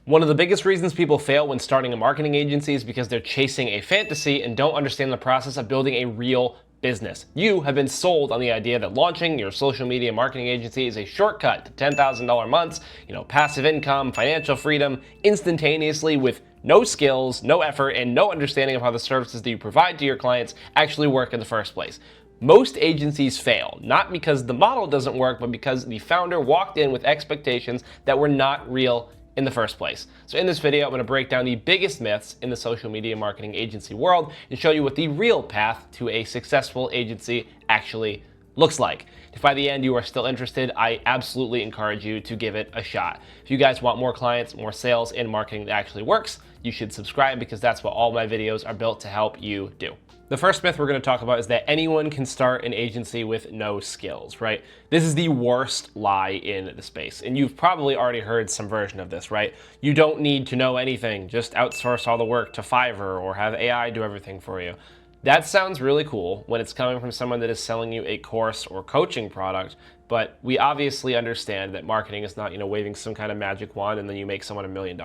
One of the biggest reasons people fail when starting a marketing agency is because they're chasing a fantasy and don't understand the process of building a real business. You have been sold on the idea that launching your social media marketing agency is a shortcut to $10,000 months, passive income, financial freedom, instantaneously with no skills, no effort, and no understanding of how the services that you provide to your clients actually work in the first place. Most agencies fail, not because the model doesn't work, but because the founder walked in with expectations that were not real in the first place. So in this video, I'm going to break down the biggest myths in the social media marketing agency world and show you what the real path to a successful agency actually looks like. If by the end you are still interested, I absolutely encourage you to give it a shot. If you guys want more clients, more sales, and marketing that actually works, you should subscribe because that's what all my videos are built to help you do. The first myth we're going to talk about is that anyone can start an agency with no skills, right? This is the worst lie in the space, and you've probably already heard some version of this, right? You don't need to know anything, just outsource all the work to Fiverr or have AI do everything for you. That sounds really cool when it's coming from someone that is selling you a course or coaching product, but we obviously understand that marketing is not, waving some kind of magic wand and then you make someone $1 million.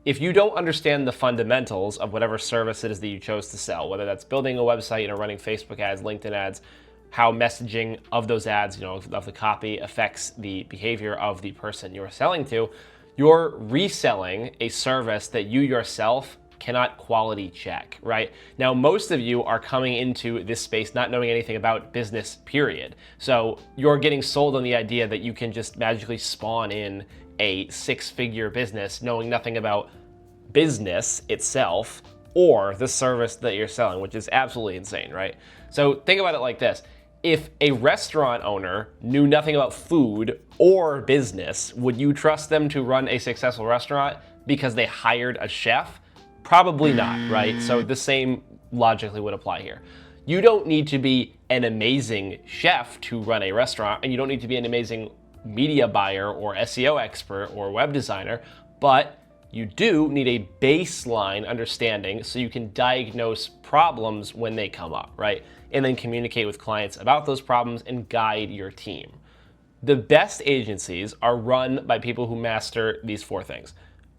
If you don't understand the fundamentals of whatever service it is that you chose to sell, whether that's building a website, running Facebook ads, LinkedIn ads, how messaging of those ads, of the copy affects the behavior of the person you're selling to, you're reselling a service that you yourself cannot quality check, right? Now, most of you are coming into this space not knowing anything about business, period. So you're getting sold on the idea that you can just magically spawn in a six-figure business knowing nothing about business itself or the service that you're selling, which is absolutely insane, right? So think about it like this. If a restaurant owner knew nothing about food or business, would you trust them to run a successful restaurant because they hired a chef? Probably not, right? So the same logically would apply here. You don't need to be an amazing chef to run a restaurant, and you don't need to be an amazing media buyer or SEO expert or web designer, but you do need a baseline understanding so you can diagnose problems when they come up, right? And then communicate with clients about those problems and guide your team. The best agencies are run by people who master these four things.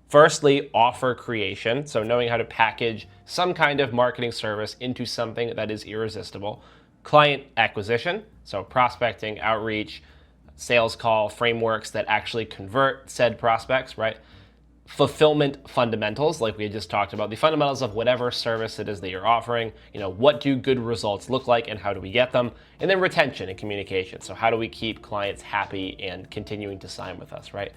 Firstly, offer creation, so knowing how to package some kind of marketing service into something that is irresistible. Client acquisition, so prospecting, outreach, sales call frameworks that actually convert said prospects, right? Fulfillment fundamentals, like we had just talked about, the fundamentals of whatever service it is that you're offering. What do good results look like and how do we get them? And then retention and communication. So how do we keep clients happy and continuing to sign with us, right?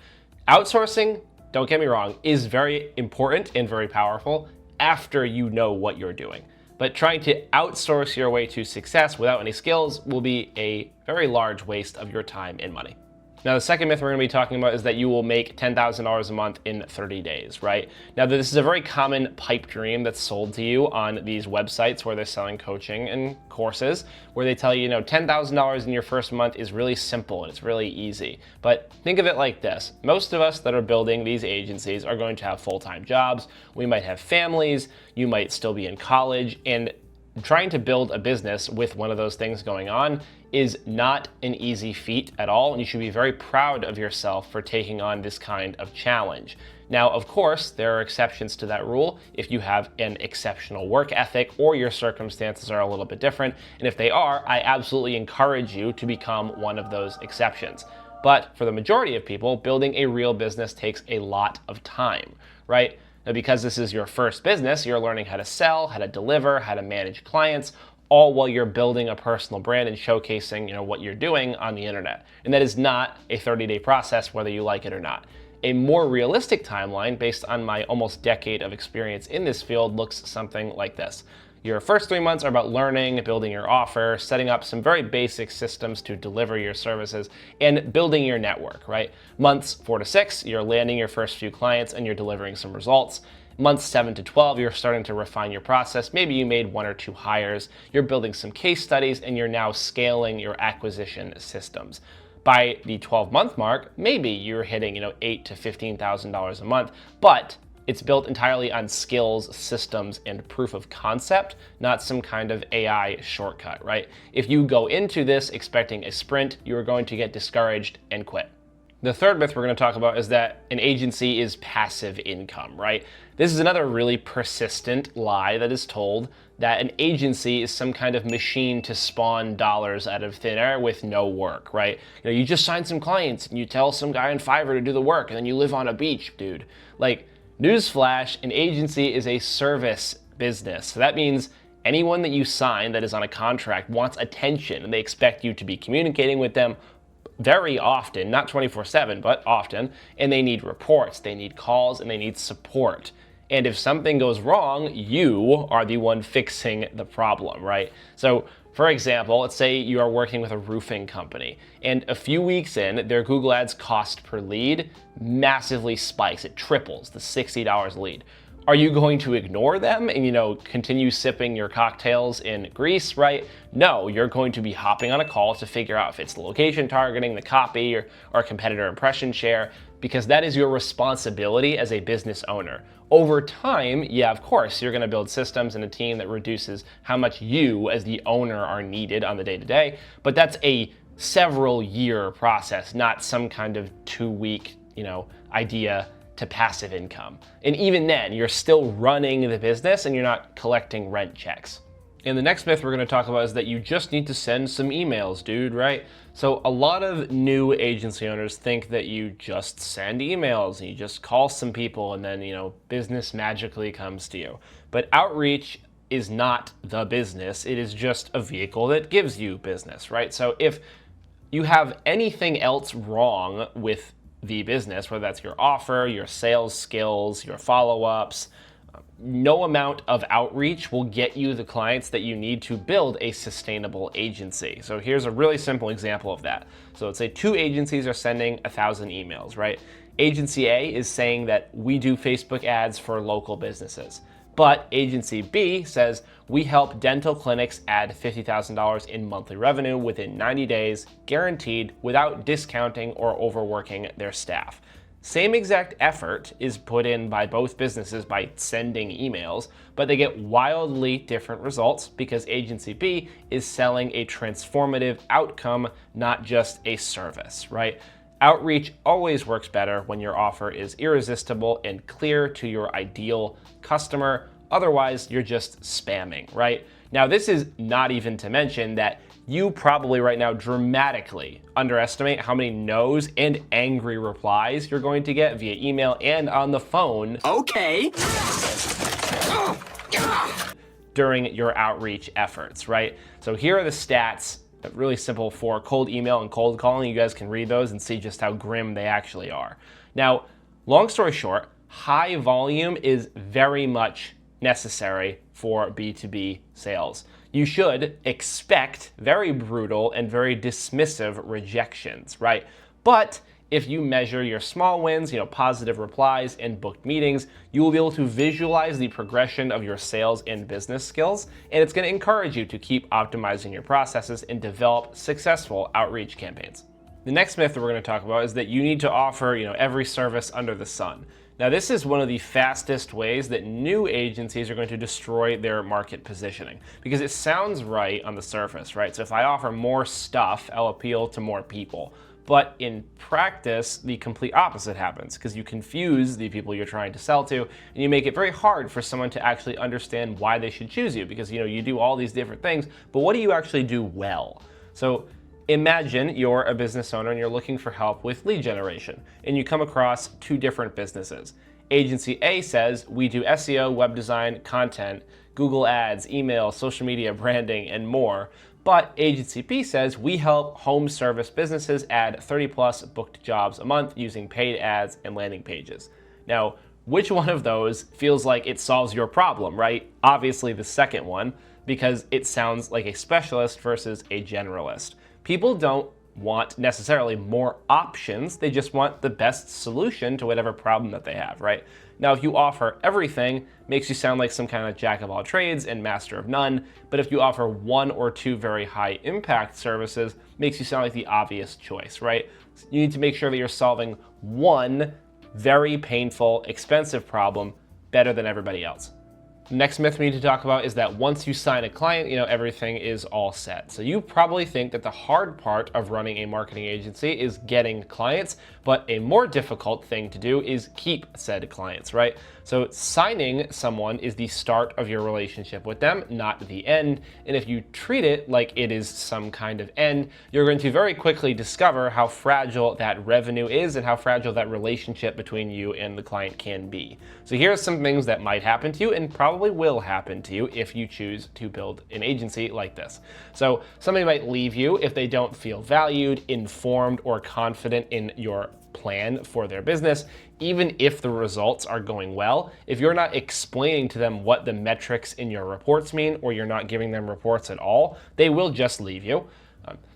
Outsourcing, don't get me wrong, is very important and very powerful after you know what you're doing. But trying to outsource your way to success without any skills will be a very large waste of your time and money. Now, the second myth we're going to be talking about is that you will make $10,000 a month in 30 days, right? Now, this is a very common pipe dream that's sold to you on these websites where they're selling coaching and courses, where they tell you, $10,000 in your first month is really simple and it's really easy. But think of it like this. Most of us that are building these agencies are going to have full-time jobs. We might have families. You might still be in college, and trying to build a business with one of those things going on is not an easy feat at all, and you should be very proud of yourself for taking on this kind of challenge. Now, of course, there are exceptions to that rule if you have an exceptional work ethic or your circumstances are a little bit different, and if they are, I absolutely encourage you to become one of those exceptions. But for the majority of people, building a real business takes a lot of time, right? Now, because this is your first business, you're learning how to sell, how to deliver, how to manage clients, all while you're building a personal brand and showcasing, what you're doing on the internet. And that is not a 30-day process, whether you like it or not. A more realistic timeline, based on my almost decade of experience in this field, looks something like this. Your first 3 months are about learning, building your offer, setting up some very basic systems to deliver your services, and building your network, right? Months 4 to 6, you're landing your first few clients and you're delivering some results. Months 7 to 12, you're starting to refine your process. Maybe you made 1 or 2 hires. You're building some case studies and you're now scaling your acquisition systems. By the 12-month mark, maybe you're hitting, $8,000 to $15,000 a month, but it's built entirely on skills, systems, and proof of concept, not some kind of AI shortcut, right? If you go into this expecting a sprint, you are going to get discouraged and quit. The third myth we're going to talk about is that an agency is passive income, right? This is another really persistent lie that is told, that an agency is some kind of machine to spawn dollars out of thin air with no work, right? You just sign some clients and you tell some guy on Fiverr to do the work and then you live on a beach, dude. Like, newsflash, an agency is a service business. So that means anyone that you sign that is on a contract wants attention and they expect you to be communicating with them very often, not 24/7, but often, and they need reports, they need calls, and they need support. And if something goes wrong, you are the one fixing the problem, right? So, for example, let's say you are working with a roofing company, and a few weeks in, their Google Ads cost per lead massively spikes. It triples, the $60 a lead. Are you going to ignore them and, continue sipping your cocktails in Greece, right? No, you're going to be hopping on a call to figure out if it's the location targeting, the copy, or competitor impression share, because that is your responsibility as a business owner. Over time, yeah, of course, you're going to build systems and a team that reduces how much you as the owner are needed on the day-to-day, but that's a several year process, not some kind of 2-week, idea to passive income. And even then, you're still running the business and you're not collecting rent checks. And the next myth we're going to talk about is that you just need to send some emails, dude, right? So a lot of new agency owners think that you just send emails and you just call some people and then, business magically comes to you. But outreach is not the business. It is just a vehicle that gives you business, right? So if you have anything else wrong with the business, whether that's your offer, your sales skills, your follow-ups, no amount of outreach will get you the clients that you need to build a sustainable agency. So here's a really simple example of that. So let's say 2 agencies are sending 1,000 emails, right? Agency A is saying that we do Facebook ads for local businesses. But agency B says we help dental clinics add $50,000 in monthly revenue within 90 days, guaranteed, without discounting or overworking their staff. Same exact effort is put in by both businesses by sending emails, but they get wildly different results because agency B is selling a transformative outcome, not just a service, right? Outreach always works better when your offer is irresistible and clear to your ideal customer. Otherwise, you're just spamming, right? Now, this is not even to mention that you probably right now dramatically underestimate how many no's and angry replies you're going to get via email and on the phone. Okay. During your outreach efforts, right? So here are the stats, really simple, for cold email and cold calling. You guys can read those and see just how grim they actually are. Now, long story short, high volume is very much necessary for B2B sales. You should expect very brutal and very dismissive rejections, right? But if you measure your small wins, positive replies and booked meetings, you will be able to visualize the progression of your sales and business skills, and it's going to encourage you to keep optimizing your processes and develop successful outreach campaigns. The next myth that we're going to talk about is that you need to offer, every service under the sun. Now, this is one of the fastest ways that new agencies are going to destroy their market positioning, because it sounds right on the surface, right? So if I offer more stuff, I'll appeal to more people. But in practice, the complete opposite happens, because you confuse the people you're trying to sell to, and you make it very hard for someone to actually understand why they should choose you, because you do all these different things, but what do you actually do well? So imagine you're a business owner and you're looking for help with lead generation, and you come across 2 different businesses. Agency A says, we do SEO, web design, content, Google Ads, email, social media, branding, and more. But Agency B says, we help home service businesses add 30+ booked jobs a month using paid ads and landing pages. Now, which one of those feels like it solves your problem, right? Obviously the second one, because it sounds like a specialist versus a generalist. People don't want necessarily more options, they just want the best solution to whatever problem that they have, right? Now, if you offer everything, makes you sound like some kind of jack of all trades and master of none, but if you offer 1 or 2 very high impact services, makes you sound like the obvious choice, right? You need to make sure that you're solving one very painful, expensive problem better than everybody else. Next myth we need to talk about is that once you sign a client, everything is all set. So you probably think that the hard part of running a marketing agency is getting clients, but a more difficult thing to do is keep said clients, right? So signing someone is the start of your relationship with them, not the end. And if you treat it like it is some kind of end, you're going to very quickly discover how fragile that revenue is and how fragile that relationship between you and the client can be. So here are some things that might happen to you and probably will happen to you if you choose to build an agency like this. So somebody might leave you if they don't feel valued, informed, or confident in your plan for their business, even if the results are going well. If you're not explaining to them what the metrics in your reports mean, or you're not giving them reports at all, they will just leave you.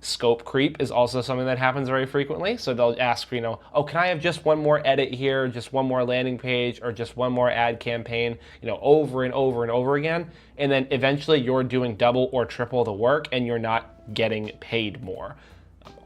Scope creep is also something that happens very frequently. So they'll ask, oh, can I have just one more edit here, just one more landing page, or just one more ad campaign, over and over and over again. And then eventually you're doing double or triple the work and you're not getting paid more.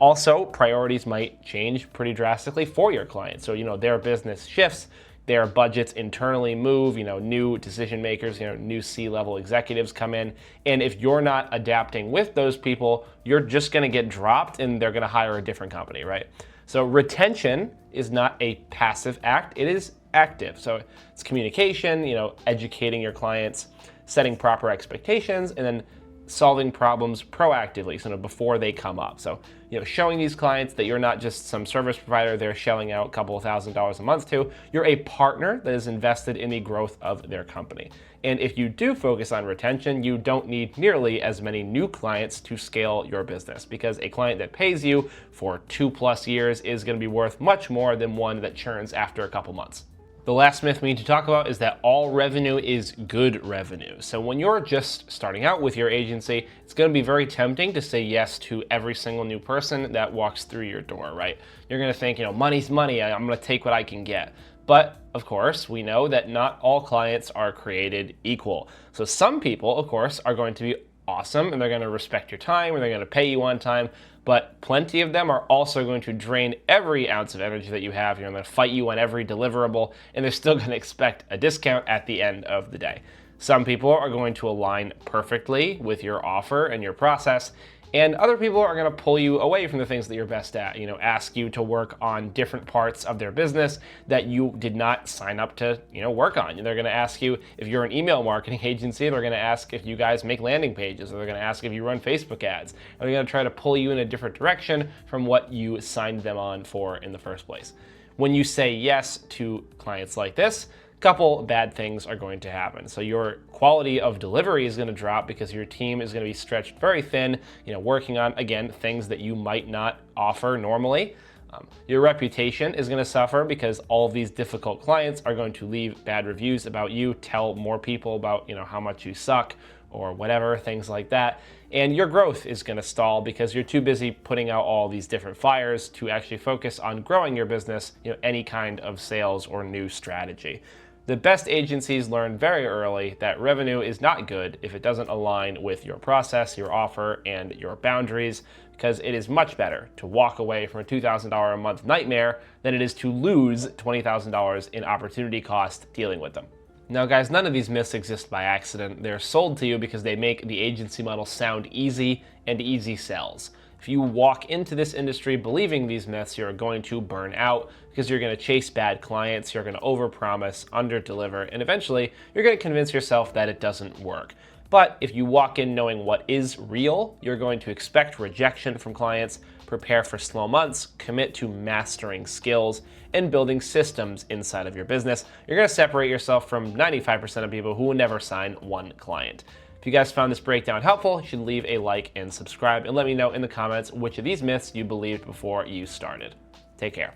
Also, priorities might change pretty drastically for your clients. So, their business shifts, their budgets internally move, new decision makers, new C-level executives come in. And if you're not adapting with those people, you're just going to get dropped and they're going to hire a different company, right? So retention is not a passive act, it is active. So it's communication, educating your clients, setting proper expectations, and then solving problems proactively, so before they come up. So, showing these clients that you're not just some service provider they're shelling out a couple of $1,000s a month to, you're a partner that is invested in the growth of their company. And if you do focus on retention, you don't need nearly as many new clients to scale your business, because a client that pays you for 2+ years is going to be worth much more than one that churns after a couple months. The last myth we need to talk about is that all revenue is good revenue. So when you're just starting out with your agency, it's going to be very tempting to say yes to every single new person that walks through your door, right? You're going to think, money's money, I'm going to take what I can get. But of course, we know that not all clients are created equal. So some people, of course, are going to be awesome and they're going to respect your time, or they're going to pay you on time. But plenty of them are also going to drain every ounce of energy that you have. They're going to fight you on every deliverable, and they're still going to expect a discount at the end of the day. Some people are going to align perfectly with your offer and your process, and other people are going to pull you away from the things that you're best at, ask you to work on different parts of their business that you did not sign up to, work on. They're going to ask you if you're an email marketing agency, they're going to ask if you guys make landing pages, or they're going to ask if you run Facebook ads. They're going to try to pull you in a different direction from what you signed them on for in the first place. When you say yes to clients like this, couple bad things are going to happen. So your quality of delivery is going to drop because your team is going to be stretched very thin, working on, again, things that you might not offer normally. Your reputation is going to suffer because all of these difficult clients are going to leave bad reviews about you, tell more people about, how much you suck or whatever, things like that. And your growth is going to stall because you're too busy putting out all these different fires to actually focus on growing your business, any kind of sales or new strategy. The best agencies learn very early that revenue is not good if it doesn't align with your process, your offer, and your boundaries, because it is much better to walk away from a $2,000 a month nightmare than it is to lose $20,000 in opportunity cost dealing with them. Now guys, none of these myths exist by accident. They're sold to you because they make the agency model sound easy and easy sells. If you walk into this industry believing these myths, you're going to burn out because you're going to chase bad clients, you're going to overpromise, underdeliver, and eventually you're going to convince yourself that it doesn't work. But if you walk in knowing what is real, you're going to expect rejection from clients, prepare for slow months, commit to mastering skills, and building systems inside of your business. You're going to separate yourself from 95% of people who will never sign one client. If you guys found this breakdown helpful, you should leave a like and subscribe, and let me know in the comments which of these myths you believed before you started. Take care.